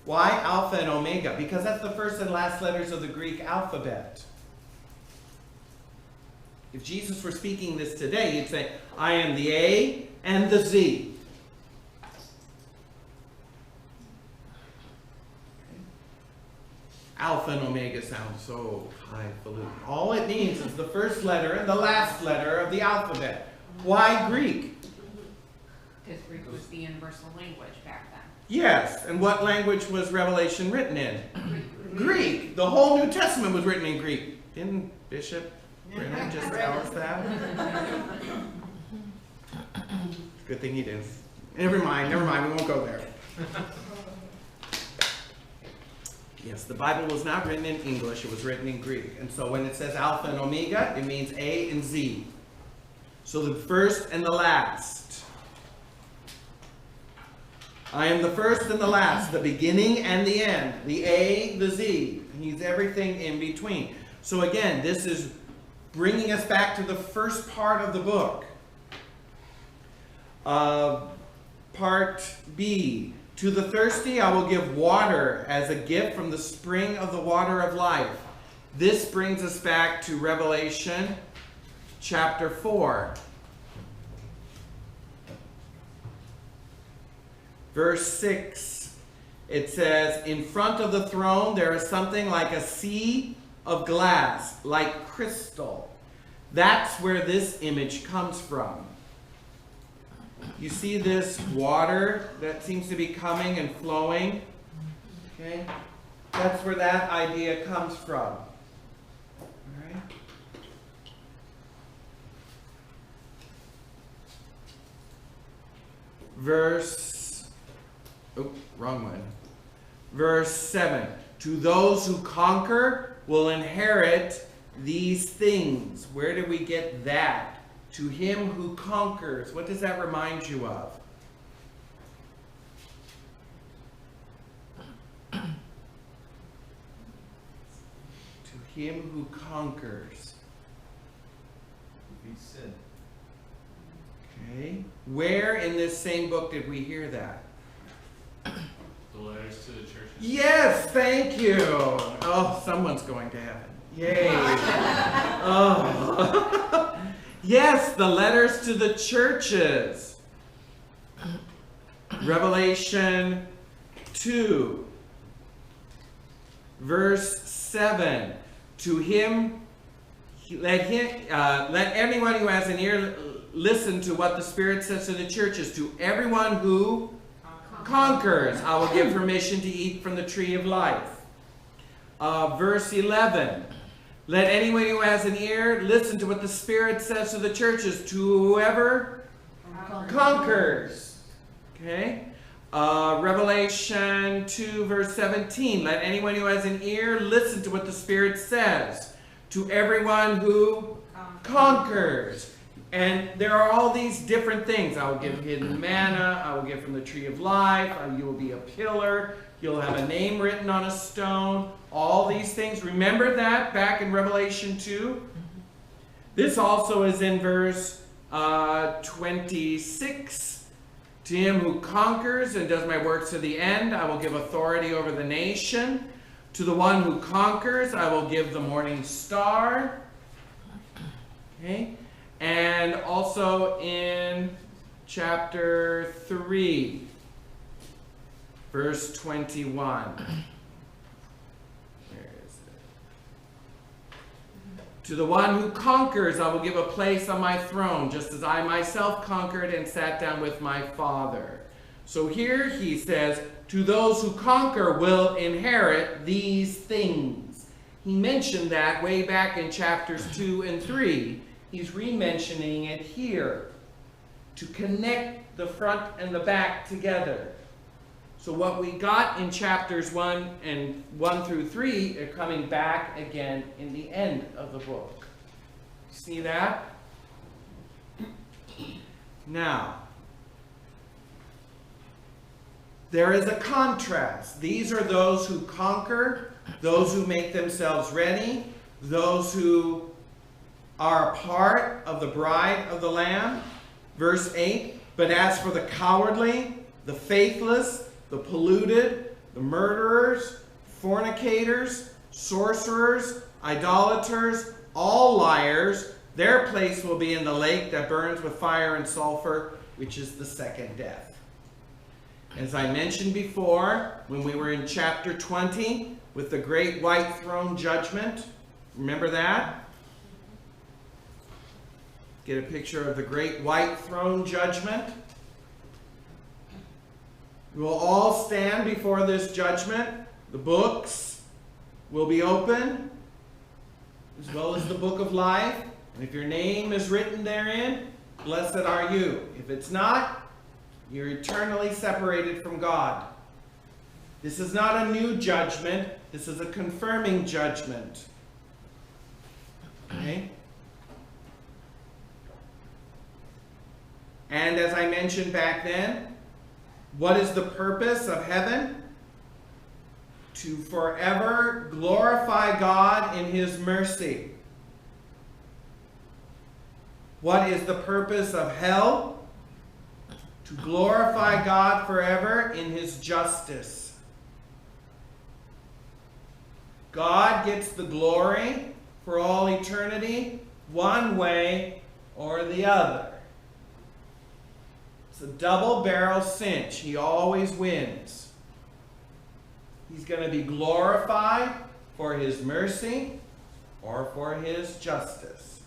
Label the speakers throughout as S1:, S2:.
S1: Why Alpha and Omega? Because that's the first and last letters of the Greek alphabet. If Jesus were speaking this today, he'd say, I am the A and the Z. Alpha and Omega sound so highfalutin. All it means is the first letter and the last letter of the alphabet. Why Greek?
S2: Because Greek was the universal language back then.
S1: Yes, and what language was Revelation written in? Greek. The whole New Testament was written in Greek. Didn't Bishop Brennan just tell us that? Good thing he didn't. Never mind, we won't go there. Yes, the Bible was not written in English, it was written in Greek. And so when it says Alpha and Omega, it means A and Z. So the first and the last. I am the first and the last, the beginning and the end, the A, the Z. He's everything in between. So again, this is bringing us back to the first part of the book. Part B. To the thirsty I will give water as a gift from the spring of the water of life. This brings us back to Revelation chapter 4. Verse 6. It says, in front of the throne there is something like a sea of glass, like crystal. That's where this image comes from. You see this water that seems to be coming and flowing? Okay? That's where that idea comes from. All right? Wrong one. Verse 7. To those who conquer will inherit these things. Where do we get that? To him who conquers. What does that remind you of? To him who conquers.
S3: He said.
S1: Okay. Where in this same book did we hear that?
S3: The letters to the churches.
S1: Yes, thank you. Oh, someone's going to heaven. Yay. Oh. Yes, the letters to the churches. Revelation 2, verse 7. To him, let anyone who has an ear listen to what the Spirit says to the churches. To everyone who conquers, I will give permission to eat from the tree of life. Verse 11. Let anyone who has an ear listen to what the Spirit says to the churches. To whoever conquers. Okay? Revelation 2 verse 17. Let anyone who has an ear listen to what the Spirit says. To everyone who conquers. And there are all these different things. I will give hidden manna. I will give from the tree of life. You will be a pillar. You'll have a name written on a stone. All these things. Remember that back in Revelation 2? This also is in verse 26. To him who conquers and does my works to the end, I will give authority over the nation. To the one who conquers, I will give the morning star. Okay? And also in chapter 3, verse 21. Where is it? To the one who conquers, I will give a place on my throne, just as I myself conquered and sat down with my Father. So here he says, to those who conquer will inherit these things. He mentioned that way back in chapters 2 and 3. He's re-mentioning it here to connect the front and the back together. So what we got in chapters 1 through 3 are coming back again in the end of the book. See that? Now, there is a contrast. These are those who conquer, those who make themselves ready, those who are a part of the bride of the Lamb. Verse 8, but as for the cowardly, the faithless, the polluted, the murderers, fornicators, sorcerers, idolaters, all liars, their place will be in the lake that burns with fire and sulfur, which is the second death. As I mentioned before, when we were in chapter 20 with the great white throne judgment, remember that? Get a picture of the great white throne judgment. We will all stand before this judgment. The books will be open, as well as the book of life. And if your name is written therein, blessed are you. If it's not, you're eternally separated from God. This is not a new judgment. This is a confirming judgment. Okay? And as I mentioned back then, what is the purpose of heaven? To forever glorify God in His mercy. What is the purpose of hell? To glorify God forever in His justice. God gets the glory for all eternity, one way or the other. It's a double-barrel cinch. He always wins. He's going to be glorified for His mercy or for His justice.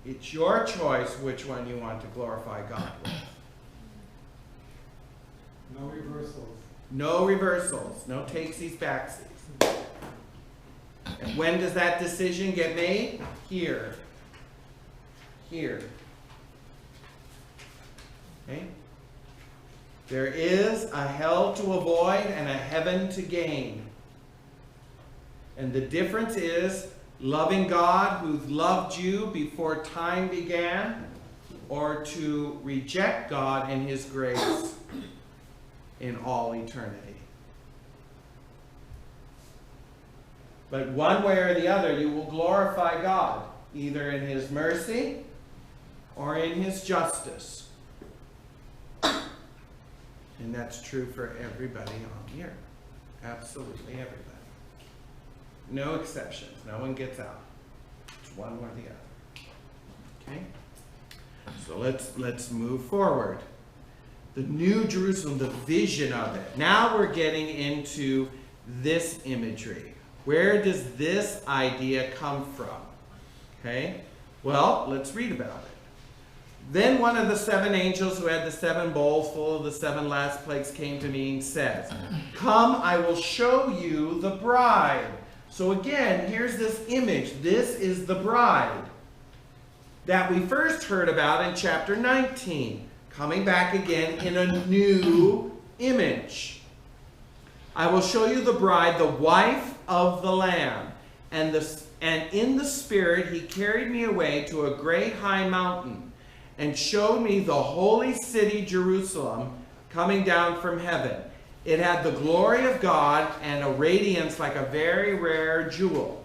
S1: It's your choice which one you want to glorify God with.
S4: No reversals.
S1: No reversals. No takesies, backsies. And when does that decision get made? Here. Here. Okay? There is a hell to avoid and a heaven to gain. And the difference is loving God who loved you before time began, or to reject God and His grace in all eternity. But one way or the other, you will glorify God, either in His mercy or in His justice. And that's true for everybody on the earth. Absolutely everybody. No exceptions. No one gets out. It's one or the other. Okay? So let's move forward. The New Jerusalem, the vision of it. Now we're getting into this imagery. Where does this idea come from? Okay? Well, let's read about it. Then one of the 7 angels who had the 7 bowls full of the 7 last plagues came to me and says, "Come, I will show you the bride." So again, here's this image. This is the bride that we first heard about in chapter 19, coming back again in a new image. "I will show you the bride, the wife of the Lamb. And in the Spirit he carried me away to a great high mountain, and showed me the holy city Jerusalem coming down from heaven. It had the glory of God and a radiance like a very rare jewel,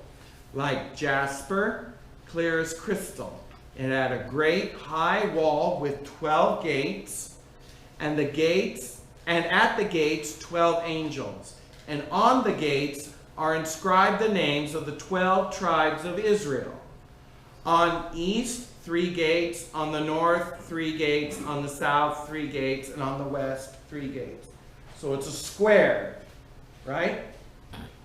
S1: like jasper, clear as crystal. It had a great high wall with 12 gates, and at the gates 12 angels. And on the gates are inscribed the names of the 12 tribes of Israel. On east 3 gates, on the north 3 gates, on the south 3 gates, and on the west 3 gates. So it's a square, right?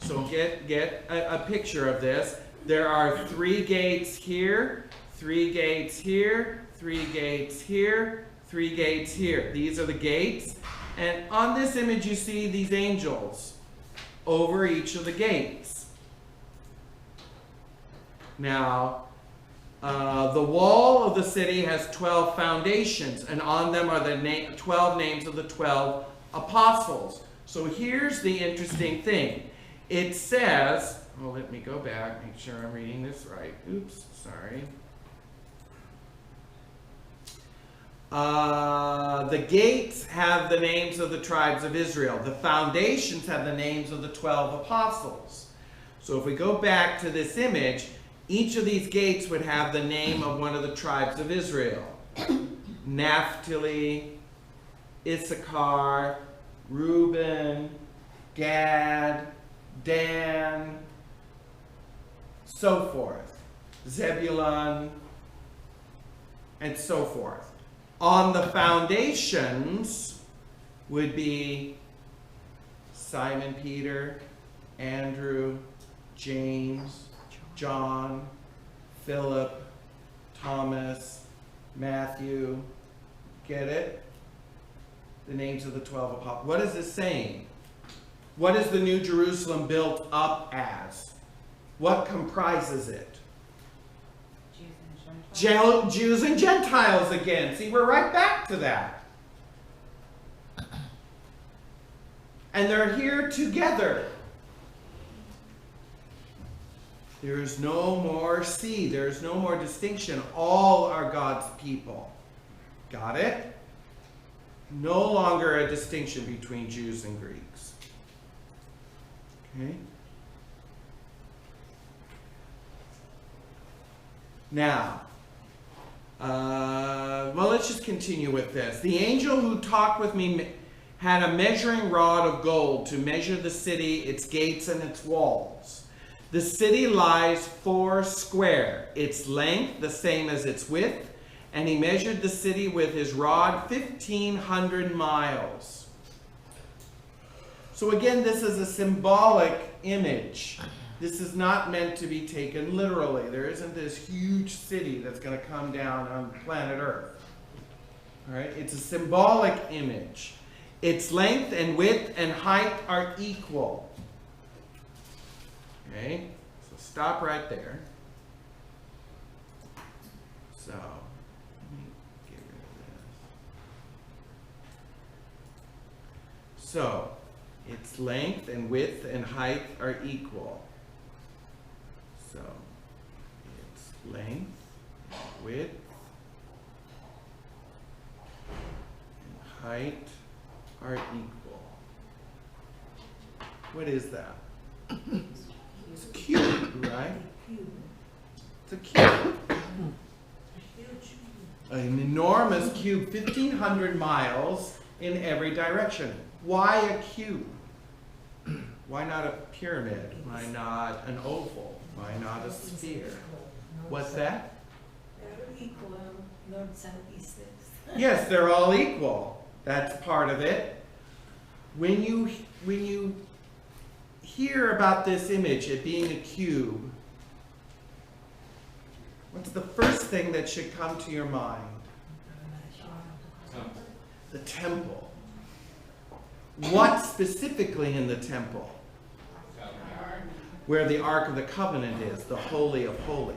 S1: So get a picture of this. There are 3 gates here, 3 gates here, 3 gates here, 3 gates here. These are the gates. And on this image you see these angels over each of the gates. Now, the wall of the city has 12 foundations, and on them are the 12 names of the 12 apostles. So here's the interesting thing. It says, well, let me go back, make sure I'm reading this right. Oops, sorry. The gates have the names of the tribes of Israel. The foundations have the names of the 12 apostles. So if we go back to this image, each of these gates would have the name of one of the tribes of Israel. Naphtali, Issachar, Reuben, Gad, Dan, so forth. Zebulun, and so forth. On the foundations would be Simon Peter, Andrew, James, John, Philip, Thomas, Matthew. Get it? The names of the 12 apostles. What is this saying? What is the New Jerusalem built up as? What comprises it? Jews and Gentiles again. See, we're right back to that. And they're here together. There is no more there is no more distinction. All are God's people. Got it? No longer a distinction between Jews and Greeks. Okay? Now, well, let's just continue with this. The angel who talked with me had a measuring rod of gold to measure the city, its gates, and its walls. The city lies 4 square, its length the same as its width, and he measured the city with his rod 1,500 miles. So again, this is a symbolic image. This is not meant to be taken literally. There isn't this huge city that's going to come down on planet Earth. All right? It's a symbolic image. Its length and width and height are equal. Okay? So stop right there. So, let me get rid of this. So, its length and width and height are equal. So, its length, width, and height are equal. What is that? It's a cube, right? It's a cube. An enormous cube, 1,500 miles in every direction. Why a cube? Why not a pyramid? Why not an oval? Why not a sphere? What's that?
S4: They're equal, north, south, east, west.
S1: Yes, they're all equal. That's part of it. When you hear about this image, it being a cube, what's the first thing that should come to your mind? The temple. What specifically in the temple? Where the Ark of the Covenant is, the Holy of Holies.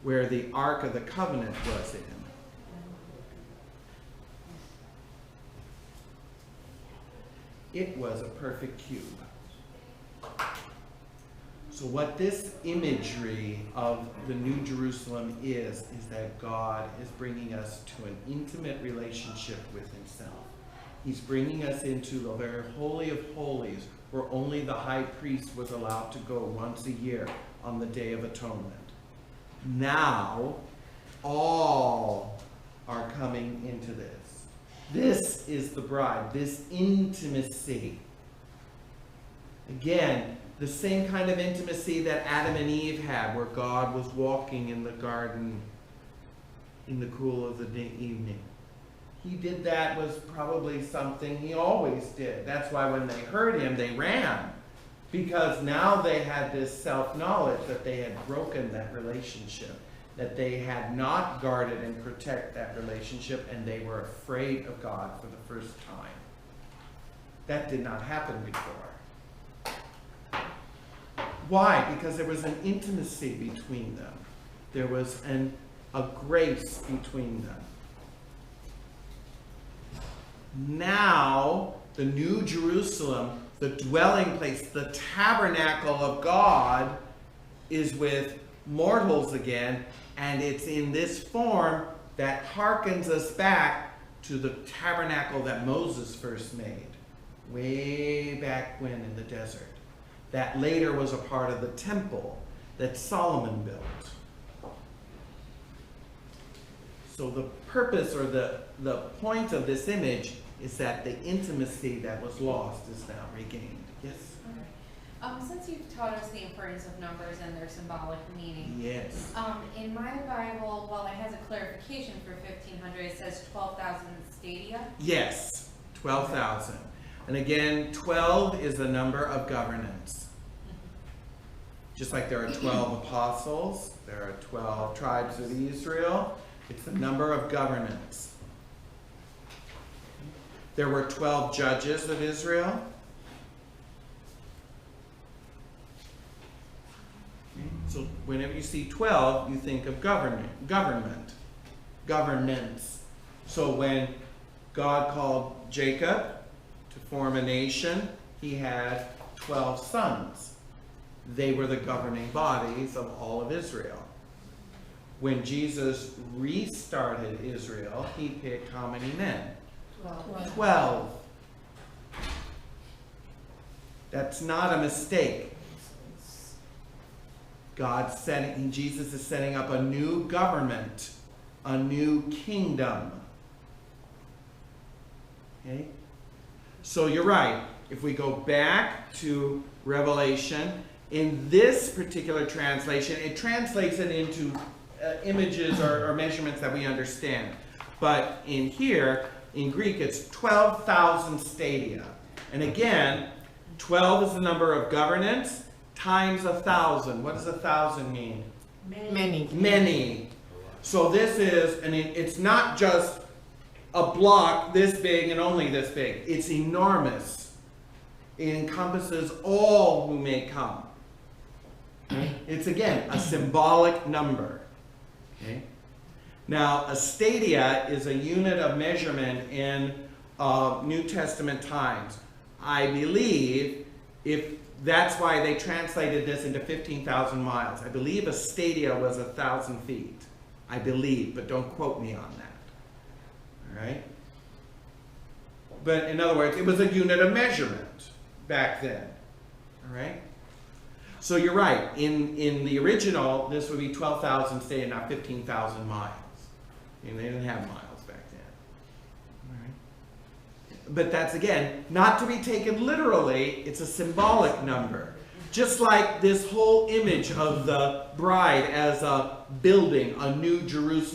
S1: Where the Ark of the Covenant was in. It was a perfect cube. So what this imagery of the New Jerusalem is that God is bringing us to an intimate relationship with himself. He's bringing us into the very Holy of Holies, where only the high priest was allowed to go once a year on the Day of Atonement. Now, all are coming into this. This is the bride, this intimacy. Again, the same kind of intimacy that Adam and Eve had, where God was walking in the garden in the cool of the evening. He did that, was probably something he always did. That's why when they heard him, they ran. Because now they had this self-knowledge that they had broken that relationship, that they had not guarded and protected that relationship, and they were afraid of God for the first time. That did not happen before. Why? Because there was an intimacy between them. There was a grace between them. Now, the New Jerusalem, the dwelling place, the tabernacle of God, is with mortals again, and it's in this form that harkens us back to the tabernacle that Moses first made, way back when in the desert. That later was a part of the temple that Solomon built. So the purpose or the point of this image is that the intimacy that was lost is now regained. Yes?
S2: Since you've taught us the importance of numbers and their symbolic meaning,
S1: Yes.
S2: in my Bible, while it has a clarification for 1500, it says 12,000 stadia.
S1: Yes, 12,000. And again, 12 is the number of governance. Just like there are 12 apostles, there are 12 tribes of Israel, it's the number of governance. There were 12 judges of Israel. So whenever you see 12, you think of governance. So when God called Jacob to form a nation, he had 12 sons. They were the governing bodies of all of Israel. When Jesus restarted Israel, he picked how many men? 12. That's not a mistake. Jesus is setting up a new government, a new kingdom. Okay? So you're right. If we go back to Revelation, in this particular translation, it translates it into images or measurements that we understand. But in here, in Greek, it's 12,000 stadia. And again, 12 is the number of governance times 1,000. What does 1,000 mean? Many. So this is, and it's not just a block this big and only this big. It's enormous. It encompasses all who may come. Okay? It's again a symbolic number. Okay? Now, a stadia is a unit of measurement in New Testament times. I believe that's why they translated this into 15,000 miles. I believe a stadia was 1,000 feet. I believe, but don't quote me on that. All right? But in other words, it was a unit of measurement back then. All right? So you're right. In the original, this would be 12,000 stadia, not 15,000 miles. And they didn't have miles back then. All right? But that's, again, not to be taken literally. It's a symbolic number. Just like this whole image of the bride as a building, a new Jerusalem.